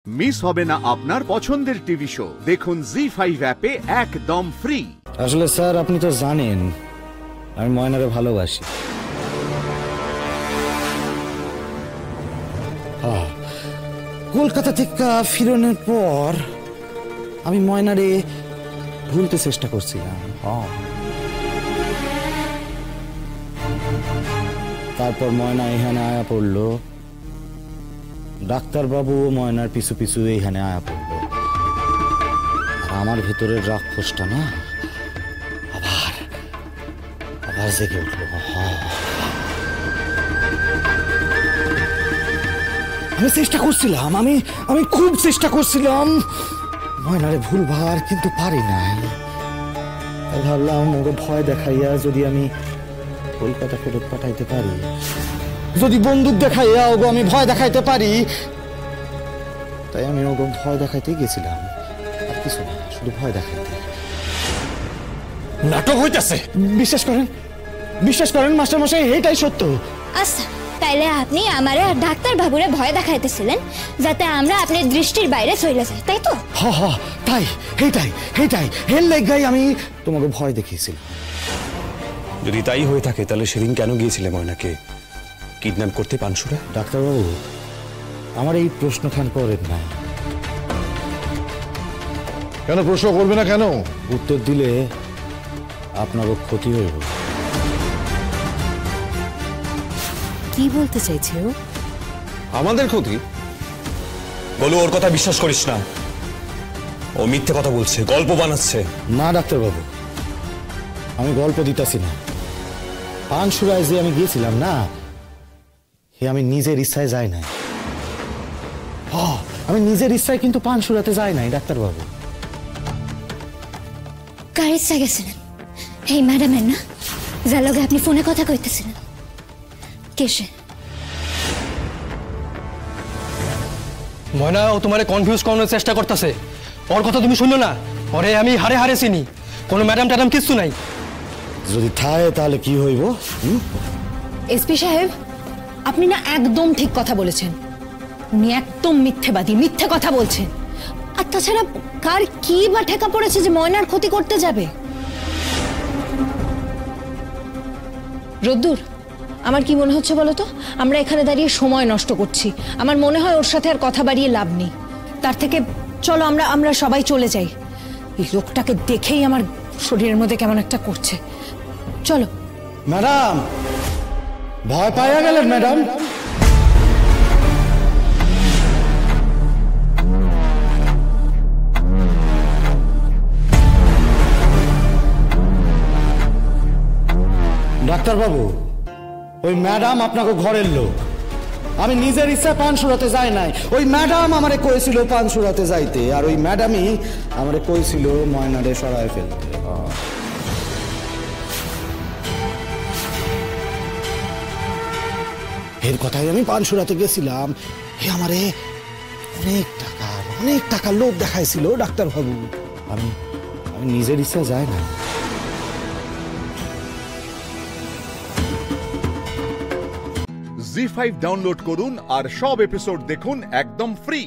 Miss হবে না আপনার পছন্দের টিভি শো। দেখুন জি5 অ্যাপে একদম ফ্রি। আসলে স্যার আপনি তো জানেন আমি ময়নারে ভালোবাসি। কলকাতা থেকে ফিরনের পর আমি ময়নারে ভুলতে চেষ্টা করছিলাম। তারপর ময়না এখানে আয়া পড়লো, ডাক্তারবাবু ময়নার পিছু পিছু এইখানে আয়া পড়লো। আর আমার ভেতরের রাক্ষসটা না আবার আবার জেগে উঠলো। আমি চেষ্টা করছিলাম, আমি খুব চেষ্টা করছিলাম ময়নারে ভুলবার, কিন্তু পারি নাই। ভাবলাম ওকে ভয় দেখাইয়া যদি আমি কলকাতা ফেরত পাঠাইতে পারি, যদি বন্দুক দেখাইয়া ওগো আমি ভয় দেখাইতে পারি, তাই আমি ওগো ভয় দেখাইতে গেছিলাম। আর কিছু না, শুধু ভয় দেখাইতে। নাটক হইতেছে। বিশ্বাস করেন মাস্টার মশাই, এটাই সত্য। আচ্ছা, তাইলে আপনি আমারে আর ডাক্তার বাবুরে ভয় দেখাইতেছিলেন যাতে আমরা আপনার দৃষ্টির বাইরে চলে যাই, তাই তো? হ্যাঁ তাই, এইটাই এর লেগাই আমি তোমাকে ভয় দেখিয়েছিলাম। যদি তাই হয়ে থাকে তাহলে সেদিন কেন গিয়েছিলে ময়নাকে কিডন্যাপ করতে পানসুরা? ডাক্তারবাবু, আমার এই প্রশ্নখান করেন না। কেন প্রশ্ন করবে না? কেন উত্তর দিলে আপনারও ক্ষতি হইব। কি বলতে চাইছে ও? আমাদের ক্ষতি? বলো, ওর কথা বিশ্বাস করিস না। ও মিথ্যে কথা বলছে, গল্প বানাচ্ছে। না ডাক্তারবাবু, আমি গল্প দিতাছি না। পানসুরায় যে আমি গিয়েছিলাম না, হে আমি নিজের ইচ্ছায় যাই নাই। আমি নিজের ইচ্ছায় কিন্তু পানসুরাতে যাই নাই ডাক্তারবাবু। কার ইচ্ছা গেছিলেন? এই ম্যাডামের না, যার লগে আপনি ফোনে কথা কইতেছিলেন? কেসে ময়না ও তোমারে কনফিউজ করানোর চেষ্টা করতেছে। ওর কথা তুমি শুনো না, ওরে আমি হারে হারে চিনি। কোনো ম্যাডাম ট্যাডাম কিছু নাই। যদি থাকে তাহলে কি হইব? এসপি সাহেব, আপনি না একদম ঠিক কথা বলেছেন। উনি একদম মিথ্যেবাদী, মিথ্যে কথা বলছেন। আর তাছাড়া কার কি বা ঠেকা পড়েছে যে ময়নার ক্ষতি করতে যাবে? রোদ্দুর, আমার কি মনে হচ্ছে বলো তো, আমরা এখানে দাঁড়িয়ে সময় নষ্ট করছি। আমার মনে হয় ওর সাথে আর কথা বাড়িয়ে লাভ নেই। তার থেকে চলো আমরা সবাই চলে যাই। এই লোকটাকে দেখেই আমার শরীরের মধ্যে কেমন একটা করছে। চলো। ম্যাডাম, ভয় পাইয়া গেলেন ম্যাডাম? ডাক্তারবাবু, ওই ম্যাডাম আপনাকে ঘরের লোক। আমি নিজের ইচ্ছা পানসুরাতে যাই নাই। ওই ম্যাডাম আমারে কইছিল পানসুরাতে যাইতে, আর ওই ম্যাডামই আমারে কইছিল ময়নারে সরায় ফেলতে। এর কথাই আমি পানসুরাতে গেছিলাম। হে আমারে অনেক টাকার লোভ দেখাইছিল ডাক্তারবাবু। আমি নিজের ইচ্ছা যাই না। জি5 ডাউনলোড করুন আর সব এপিসোড দেখুন একদম ফ্রি।